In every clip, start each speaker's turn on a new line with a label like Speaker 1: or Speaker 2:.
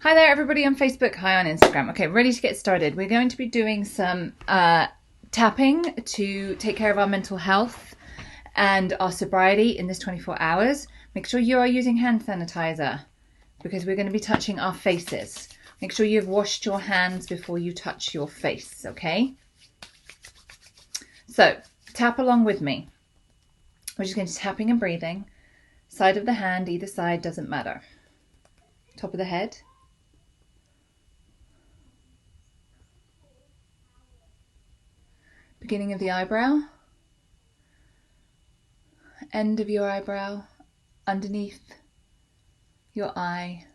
Speaker 1: Hi there, everybody on Facebook. Hi on Instagram. Okay, ready to get started. We're going to be doing some tapping to take care of our mental health and our sobriety in this 24 hours. Make sure you are using hand sanitizer because we're going to be touching our faces. Make sure you've washed your hands before you touch your face, okay? So, tap along with me. We're just going to be tapping and breathing. Side of the hand, either side, doesn't matter. Top of the head. Beginning of the eyebrow, end of your eyebrow, underneath your eye,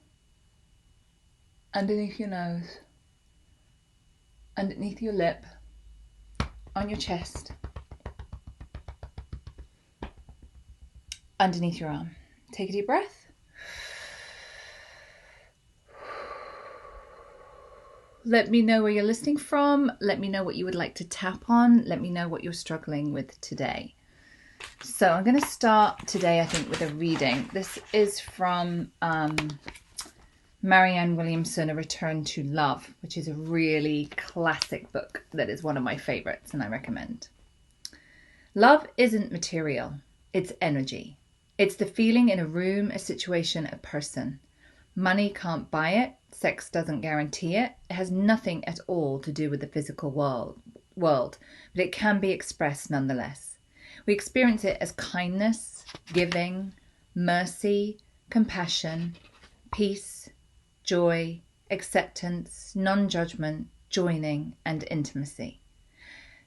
Speaker 1: underneath your nose, underneath your lip, on your chest, underneath your arm. Take a deep breath. Let me know where you're listening from. Let me know what you would like to tap on. Let me know what you're struggling with today. So I'm going to start today, I think, with a reading. This is from Marianne Williamson, A Return to Love, which is a really classic book that is one of my favorites and I recommend. Love isn't material. It's energy. It's the feeling in a room, a situation, a person. Money can't buy it. Sex doesn't guarantee it. It has nothing at all to do with the physical world, but it can be expressed nonetheless. We experience it as kindness, giving, mercy, compassion, peace, joy, acceptance, non-judgment, joining, and intimacy.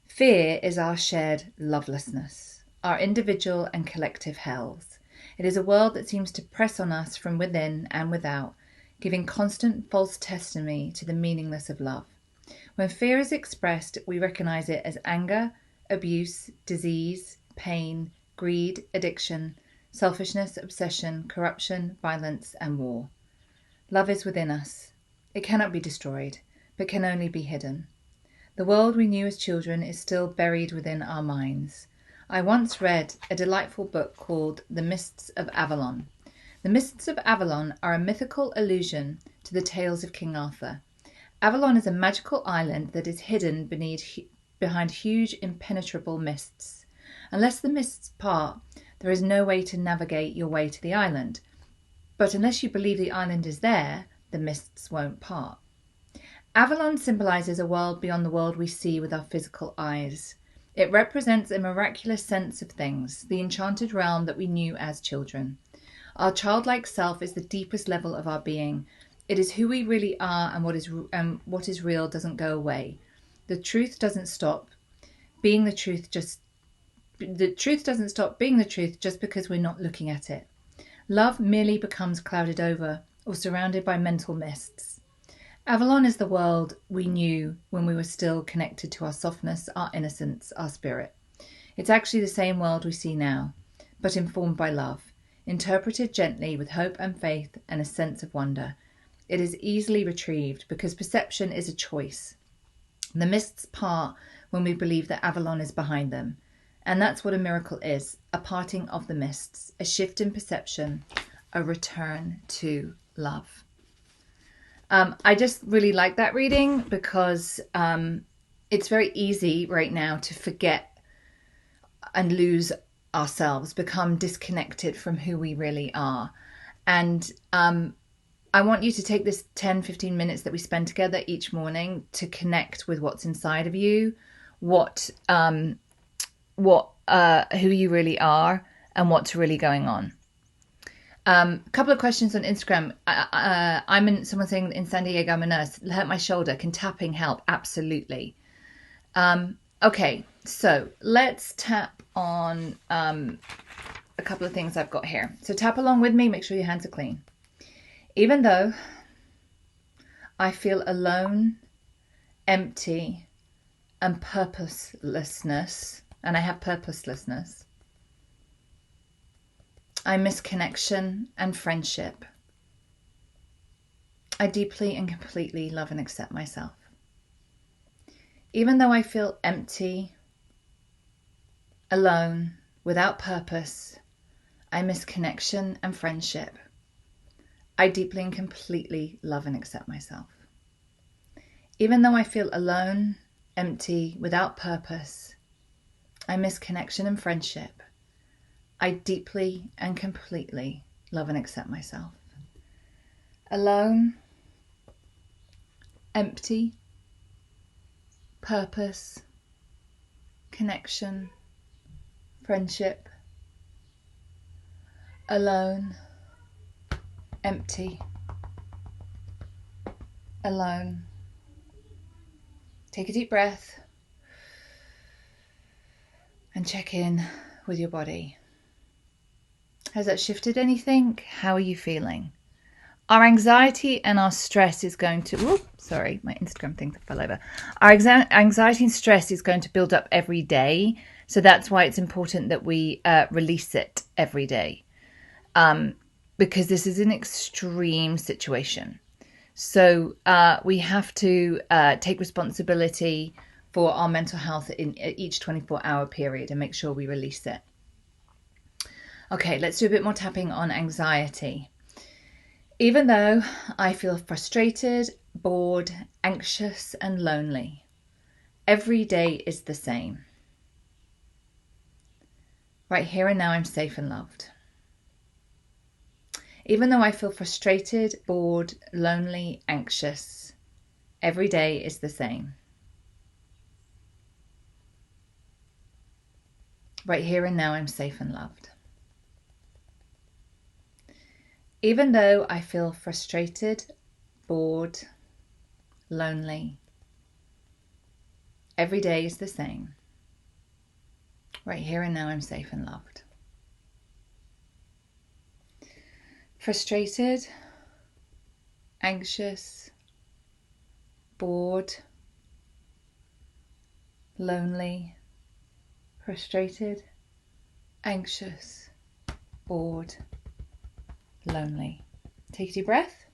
Speaker 1: Fear is our shared lovelessness, our individual and collective hells. It is a world that seems to press on us from within and without, giving constant false testimony to the meaningless of love. When fear is expressed, we recognize it as anger, abuse, disease, pain, greed, addiction, selfishness, obsession, corruption, violence, and war. Love is within us. It cannot be destroyed, but can only be hidden. The world we knew as children is still buried within our minds. I once read a delightful book called The Mists of Avalon. The Mists of Avalon are a mythical allusion to the tales of King Arthur. Avalon is a magical island that is hidden behind huge impenetrable mists. Unless the mists part, there is no way to navigate your way to the island. But unless you believe the island is there, the mists won't part. Avalon symbolizes a world beyond the world we see with our physical eyes. It represents a miraculous sense of things, the enchanted realm that we knew as children. Our childlike self is the deepest level of our being. It is who we really are, and what is real doesn't go away. The truth doesn't stop being the truth just because we're not looking at it. Love merely becomes clouded over or surrounded by mental mists. Avalon is the world we knew when we were still connected to our softness, our innocence, our spirit. It's actually the same world we see now, but informed by love, interpreted gently with hope and faith and a sense of wonder. It is easily retrieved because perception is a choice. The mists part when we believe that Avalon is behind them. And that's what a miracle is, a parting of the mists, a shift in perception, a return to love. I just really like that reading because it's very easy right now to forget and lose ourselves, become disconnected from who we really are. And I want you to take this 10-15 minutes that we spend together each morning to connect with what's inside of you, who you really are, and what's really going on. A couple of questions on Instagram. Someone saying in San Diego, I'm a nurse. Hurt my shoulder. Can tapping help? Absolutely. Okay, so let's tap on a couple of things I've got here. So tap along with me. Make sure your hands are clean. Even though I feel alone, empty, and purposelessness, and I have purposelessness, I miss connection and friendship. I deeply and completely love and accept myself. Even though I feel empty, alone, without purpose, I miss connection and friendship. I deeply and completely love and accept myself. Even though I feel alone, empty, without purpose, I miss connection and friendship, I deeply and completely love and accept myself. Alone, empty, purpose, connection, friendship. Alone, empty, alone. Take a deep breath and check in with your body. Has that shifted anything? How are you feeling? Our anxiety and our stress is going to... sorry, my Instagram thing fell over. Our anxiety and stress is going to build up every day. So that's why it's important that we release it every day. Because this is an extreme situation. So we have to take responsibility for our mental health in each 24-hour period and make sure we release it. Okay, let's do a bit more tapping on anxiety. Even though I feel frustrated, bored, anxious, and lonely, every day is the same. Right here and now, I'm safe and loved. Even though I feel frustrated, bored, lonely, anxious, every day is the same. Right here and now, I'm safe and loved. Even though I feel frustrated, bored, lonely, every day is the same. Right here and now, I'm safe and loved. Frustrated, anxious, bored, lonely, frustrated, anxious, bored, lonely. Take a deep breath.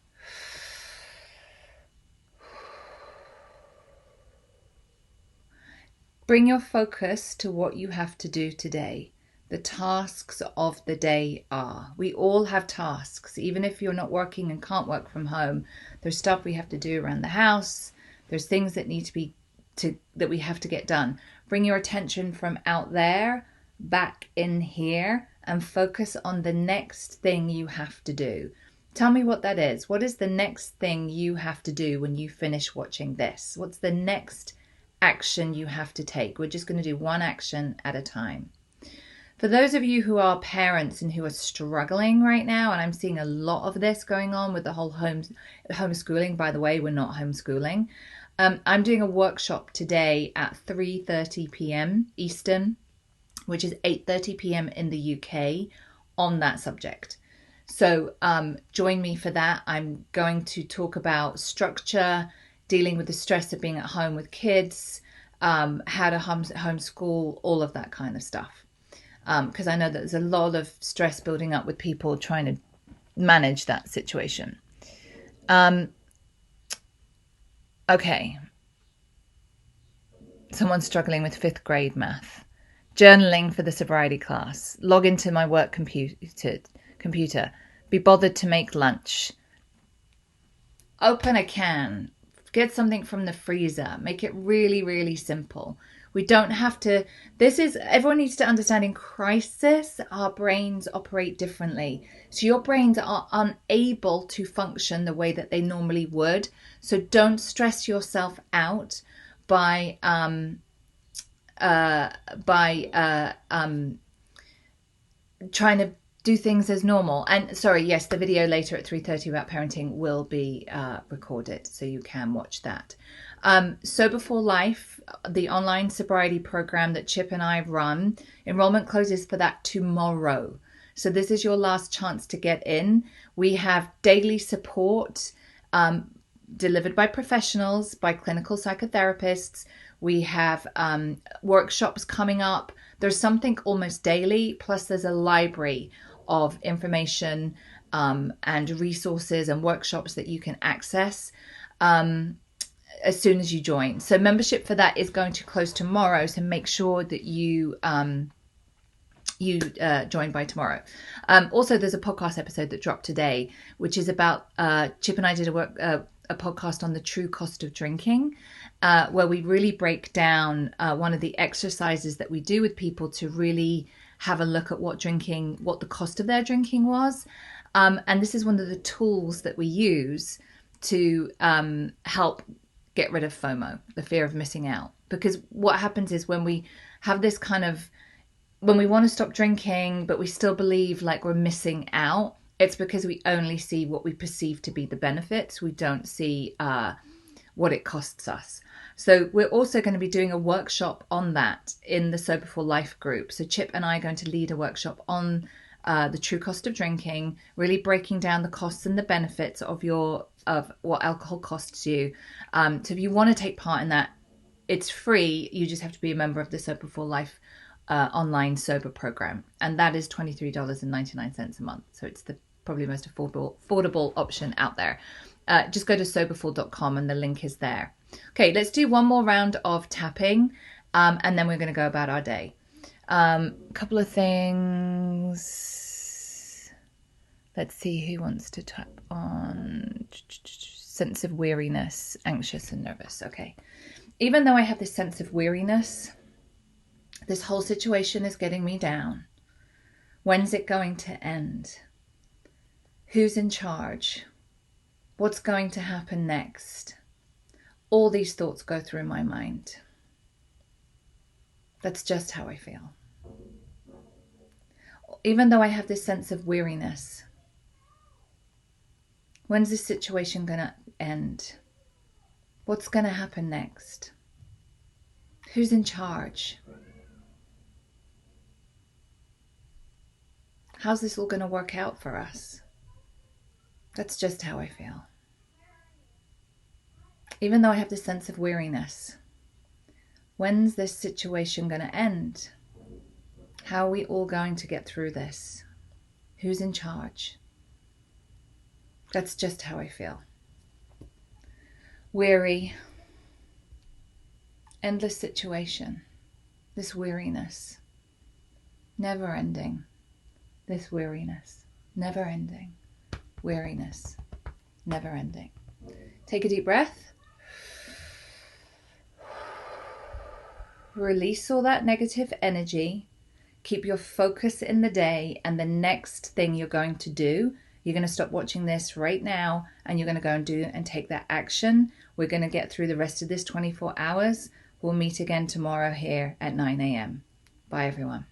Speaker 1: Bring your focus to what you have to do today. The tasks of the day are. We all have tasks. Even if you're not working and can't work from home, there's stuff we have to do around the house. There's things that need to be that we have to get done. Bring your attention from out there back in here and focus on the next thing you have to do. Tell me what that is. What is the next thing you have to do when you finish watching this? What's the next action you have to take? We're just going to do one action at a time. For those of you who are parents and who are struggling right now, and I'm seeing a lot of this going on with the whole homeschooling. By the way, we're not homeschooling. I'm doing a workshop today at 3:30 p.m. Eastern, which is 8:30 p.m. in the UK, on that subject. So join me for that. I'm going to talk about structure, dealing with the stress of being at home with kids, how to homeschool, all of that kind of stuff. Because I know that there's a lot of stress building up with people trying to manage that situation. Okay. Someone's struggling with 5th grade math. Journaling for the sobriety class. Log into my work computer. Be bothered to make lunch. Open a can. Get something from the freezer. Make it really, really simple. We don't have to, everyone needs to understand, in crisis, our brains operate differently. So your brains are unable to function the way that they normally would. So don't stress yourself out by trying to do things as normal. And sorry, yes, the video later at 3:30 about parenting will be recorded, so you can watch that. Sober for Life, the online sobriety program that Chip and I run, enrollment closes for that tomorrow. So this is your last chance to get in. We have daily support delivered by professionals, by clinical psychotherapists. We have workshops coming up. There's something almost daily, plus there's a library of information and resources and workshops that you can access as soon as you join. So membership for that is going to close tomorrow, so make sure that you you join by tomorrow. Also, there's a podcast episode that dropped today, which is about Chip and I did a podcast on the true cost of drinking, where we really break down one of the exercises that we do with people to really have a look at what the cost of their drinking was. And this is one of the tools that we use to help get rid of FOMO, the fear of missing out. Because what happens is when we have this when we want to stop drinking, but we still believe like we're missing out, it's because we only see what we perceive to be the benefits. We don't see what it costs us. So we're also going to be doing a workshop on that in the Sober for Life group. So Chip and I are going to lead a workshop on the true cost of drinking, really breaking down the costs and the benefits of what alcohol costs you. So if you want to take part in that, it's free. You just have to be a member of the Sober for Life online sober program, and that is $23.99 a month. So it's the probably most affordable option out there. Just go to soberful.com and the link is there. Okay, let's do one more round of tapping, and then we're going to go about our day. A couple of things. Let's see who wants to tap on. Sense of weariness, anxious and nervous. Okay. Even though I have this sense of weariness, this whole situation is getting me down. When's it going to end? Who's in charge? What's going to happen next? All these thoughts go through my mind. That's just how I feel. Even though I have this sense of weariness, when's this situation going to end? What's going to happen next? Who's in charge? How's this all going to work out for us? That's just how I feel. Even though I have this sense of weariness, when's this situation going to end? How are we all going to get through this? Who's in charge? That's just how I feel. Weary. Endless situation. This weariness. Never ending. This weariness. Never ending. Weariness. Never ending. Take a deep breath. Release all that negative energy. Keep your focus in the day, and the next thing you're going to do, you're going to stop watching this right now and you're going to go and do and take that action. We're going to get through the rest of this 24 hours. We'll meet again tomorrow here at 9 a.m. Bye, everyone.